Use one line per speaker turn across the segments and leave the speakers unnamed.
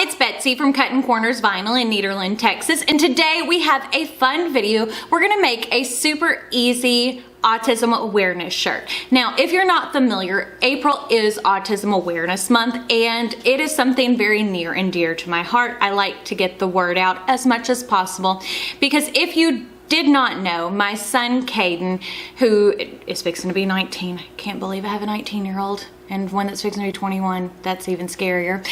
it's Betsy from Cuttin Corners Vinyl in Nederland, Texas, and today we have a fun video. We're gonna make a super easy autism awareness shirt. Now, if you're not familiar, April is Autism Awareness Month, and it is something very near and dear to my heart. I like to get the word out as much as possible, because if you did not know, my son Caden, who is fixing to be 19, I can't believe I have a 19-year-old, and one that's fixing to be 21, that's even scarier,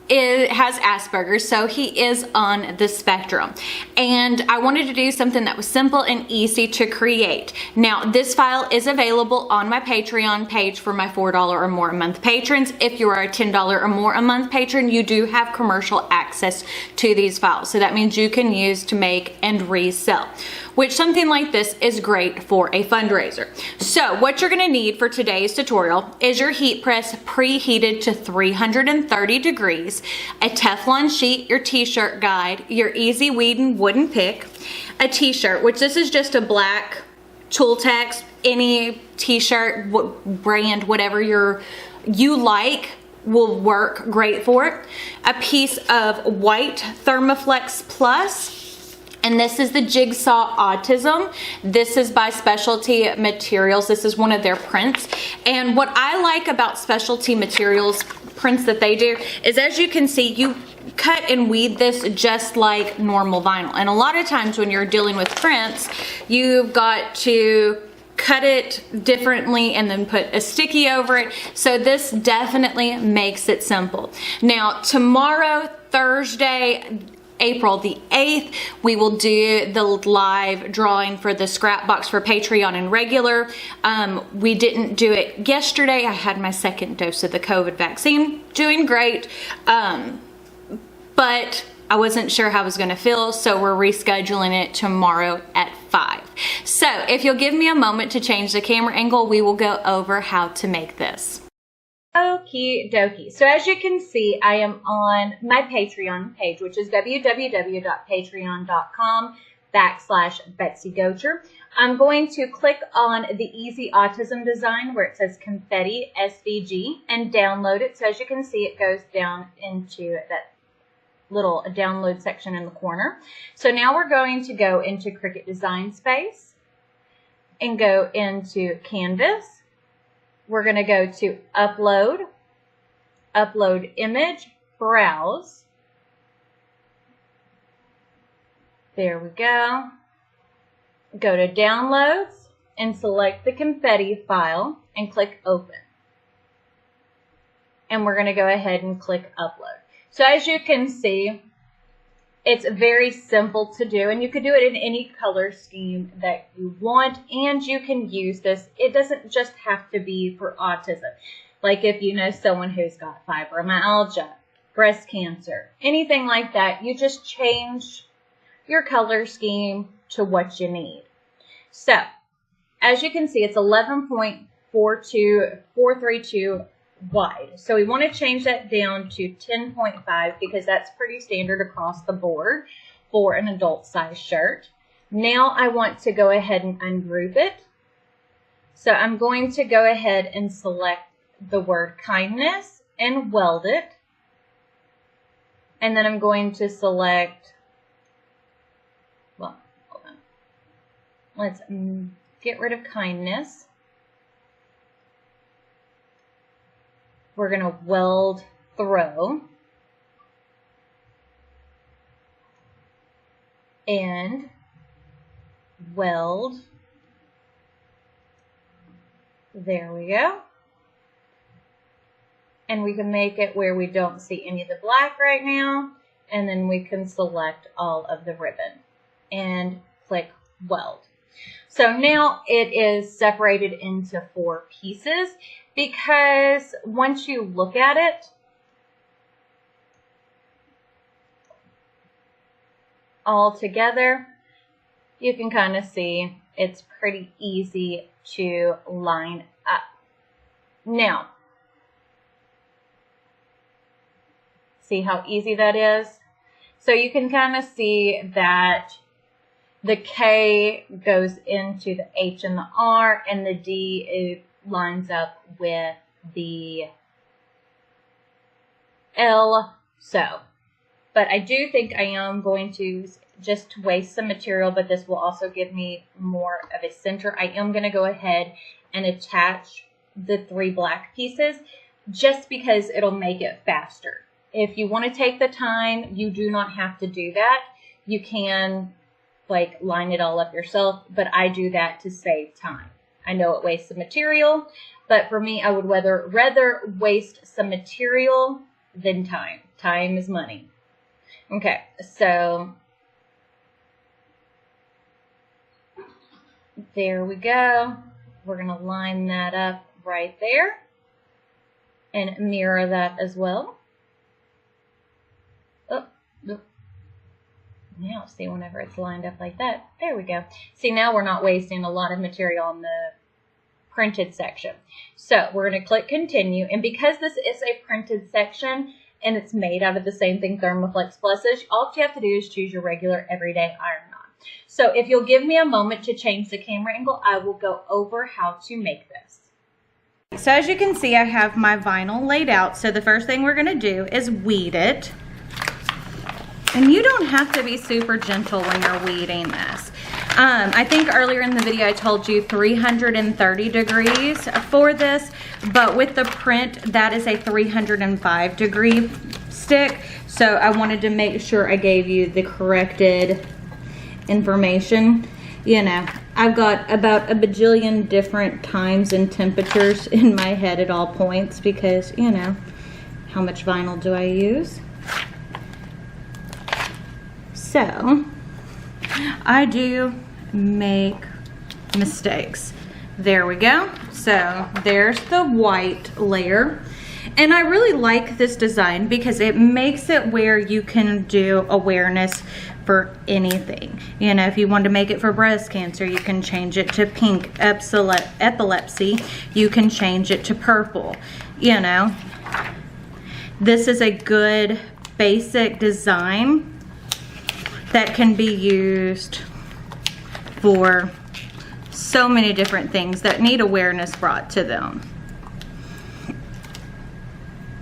it has Asperger's, so he is on the spectrum. And I wanted to do something that was simple and easy to create. Now, this file is available on my Patreon page for my $4 or more a month patrons. If you are a $10 or more a month patron, you do have commercial access to these files. So that means you can use to make and resell, which something like this is great for a fundraiser. So what you're gonna need for today's tutorial is your heat press preheated to 330 degrees, a Teflon sheet, your t-shirt guide, your Easy Weeding wooden pick, a t-shirt, which this is just a black Tooltex, any t-shirt, brand, whatever you like will work great for it. A piece of white Thermoflex Plus, and this is the Jigsaw Autism. This is by Specialty Materials. This is one of their prints. And what I like about Specialty Materials prints that they do is, as you can see, you cut and weed this just like normal vinyl. And a lot of times when you're dealing with prints, you've got to cut it differently and then put a sticky over it. So this definitely makes it simple. Now, tomorrow, Thursday, April the 8th, we will do the live drawing for the scrap box for Patreon and regular. We didn't do it yesterday. I had my second dose of the COVID vaccine. Doing great, but I wasn't sure how I was gonna feel, so we're rescheduling it tomorrow at 5. So if you'll give me a moment to change the camera angle, we will go over how to make this. Okie dokie. So as you can see, I am on my Patreon page, which is www.patreon.com/BetsyGocher. I'm going to click on the Easy Autism design where it says Confetti SVG and download it. So as you can see, it goes down into that little download section in the corner. So now we're going to go into Cricut Design Space and go into Canvas. We're going to go to Upload, Upload Image, Browse. There we go. Go to Downloads and select the confetti file and click Open. And we're going to go ahead and click Upload. So as you can see, it's very simple to do, and you could do it in any color scheme that you want, and you can use this. It doesn't just have to be for autism. Like if you know someone who's got fibromyalgia, breast cancer, anything like that, you just change your color scheme to what you need. So, as you can see, it's 11.432 wide. So we want to change that down to 10.5 because that's pretty standard across the board for an adult size shirt. Now I want to go ahead and ungroup it. So I'm going to go ahead and select the word kindness and weld it. And then I'm going to select, well, hold on. Let's get rid of kindness. We're going to weld throw and weld. There we go. And we can make it where we don't see any of the black right now. And then we can select all of the ribbon and click weld. So now it is separated into 4 pieces, because once you look at it, all together, you can kind of see it's pretty easy to line up. Now, see how easy that is? So you can kind of see that the K goes into the H and the R, and the D lines up with the L So, but I do think I am going to just waste some material, but this will also give me more of a center. I am going to go ahead and attach the 3 black pieces just because it'll make it faster. If you want to take the time, you do not have to do that. You can like line it all up yourself, but I do that to save time. I know it wastes some material, but for me, I would rather waste some material than time. Time is money. Okay, so there we go. We're going to line that up right there and mirror that as well. Oh, now see, whenever it's lined up like that, there we go. See, now we're not wasting a lot of material on the printed section. So we're going to click continue, and because this is a printed section and it's made out of the same thing Thermoflex Plus is, all you have to do is choose your regular everyday iron-on. So if you'll give me a moment to change the camera angle, I will go over how to make this. So as you can see, I have my vinyl laid out. So the first thing we're going to do is weed it. And you don't have to be super gentle when you're weeding this. I think earlier in the video I told you 330 degrees for this, but with the print that is a 305 degree stick. So I wanted to make sure I gave you the corrected information. You know, I've got about a bajillion different times and temperatures in my head at all points because, you know, how much vinyl do I use? So I do make mistakes. There we go. So there's the white layer. And I really like this design because it makes it where you can do awareness for anything. You know, if you want to make it for breast cancer, you can change it to pink. Epilepsy, you can change it to purple. You know, this is a good basic design that can be used for so many different things that need awareness brought to them.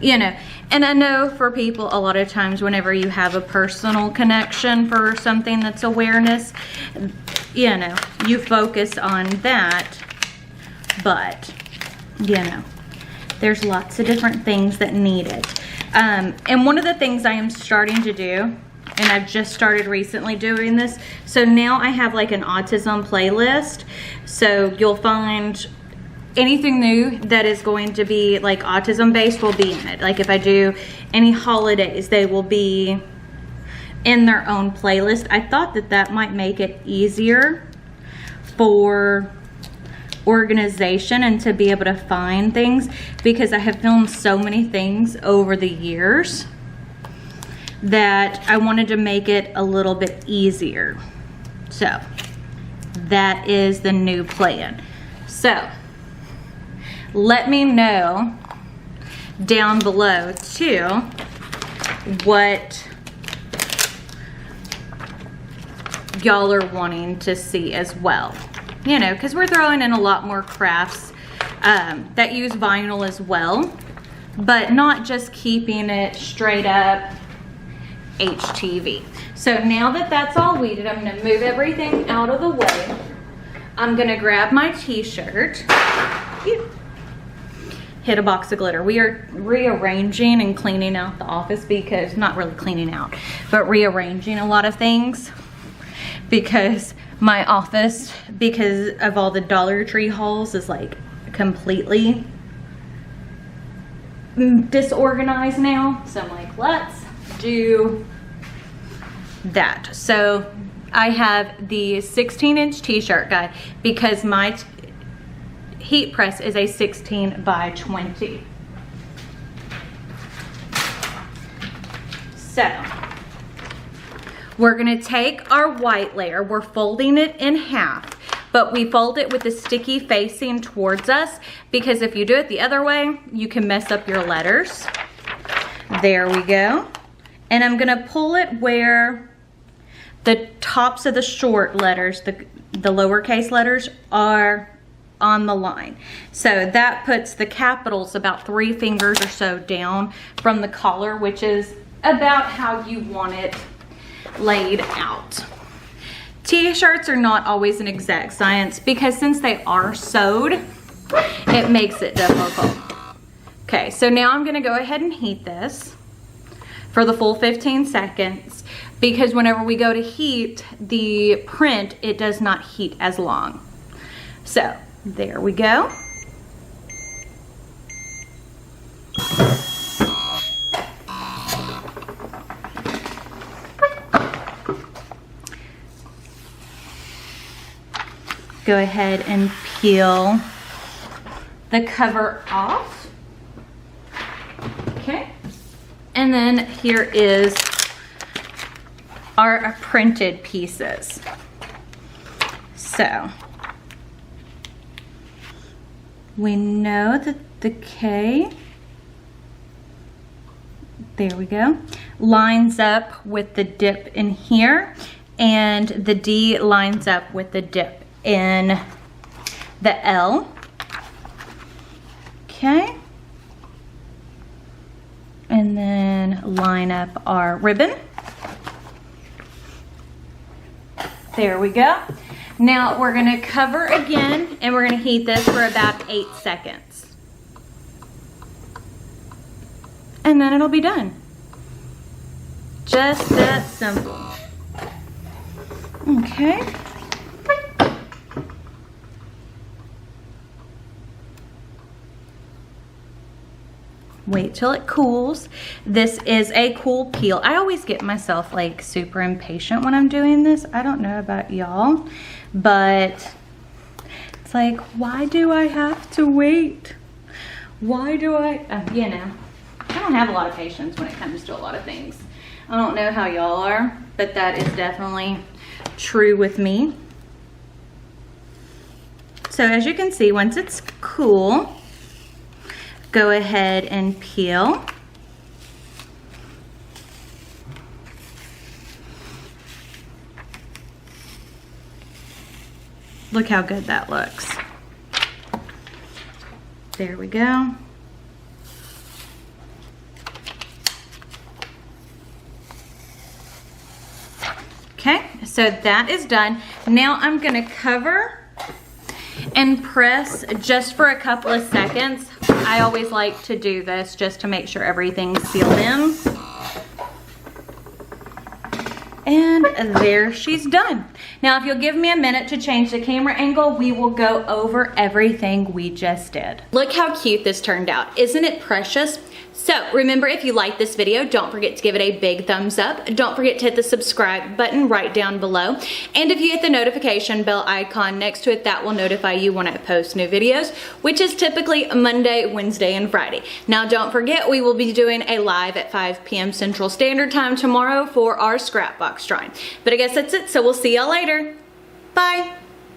You know, and I know for people a lot of times whenever you have a personal connection for something that's awareness, you know, you focus on that, but, you know, there's lots of different things that need it. And one of the things I am starting to do, and I've just started recently doing this, so now I have like an autism playlist. So you'll find anything new that is going to be like autism based will be in it. Like if I do any holidays, they will be in their own playlist. I thought that that might make it easier for organization and to be able to find things, because I have filmed so many things over the years that I wanted to make it a little bit easier. So that is the new plan. So let me know down below too what y'all are wanting to see as well. You know, because we're throwing in a lot more crafts that use vinyl as well, but not just keeping it straight up HTV. So now that that's all weeded, I'm going to move everything out of the way. I'm going to grab my t-shirt. Hit a box of glitter. We are rearranging and cleaning out the office because, not really cleaning out, but rearranging a lot of things because my office, because of all the Dollar Tree hauls, is like completely disorganized now. So I'm like, let's do that. So I have the 16-inch t-shirt guide because my heat press is a 16 by 20. So we're gonna take our white layer, we're folding it in half, but we fold it with the sticky facing towards us because if you do it the other way, you can mess up your letters. There we go. And I'm gonna pull it where the tops of the short letters, the lowercase letters, are on the line. So that puts the capitals about 3 fingers or so down from the collar, which is about how you want it laid out. T-shirts are not always an exact science because since they are sewed, it makes it difficult. Okay, so now I'm gonna go ahead and heat this for the full 15 seconds because whenever we go to heat the print, it does not heat as long. So there we go. Go ahead and peel the cover off. Okay. And then here is our printed pieces. So we know that the K, there we go, lines up with the dip in here, and the D lines up with the dip in the L. Okay. And then line up our ribbon. There we go. Now we're gonna cover again and we're gonna heat this for about 8 seconds. And then it'll be done. Just that simple. Okay. Wait till it cools. This is a cool peel. I always get myself like super impatient when I'm doing this. I don't know about y'all, but it's like, why do I have to wait? Why do I, you know, I don't have a lot of patience when it comes to a lot of things. I don't know how y'all are, but that is definitely true with me. So as you can see, once it's cool, go ahead and peel. Look how good that looks. There we go. Okay, so that is done. Now I'm gonna cover and press just for a couple of seconds. I always like to do this just to make sure everything's sealed in. And there she's done. Now if you'll give me a minute to change the camera angle, we will go over everything we just did. Look how cute this turned out. Isn't it precious? So remember, if you like this video, don't forget to give it a big thumbs up. Don't forget to hit the subscribe button right down below. And if you hit the notification bell icon next to it, that will notify you when I post new videos, which is typically Monday, Wednesday, and Friday. Now don't forget, we will be doing a live at 5 p.m. Central Standard Time tomorrow for our scrap box drawing. But I guess that's it, so we'll see y'all later. Bye.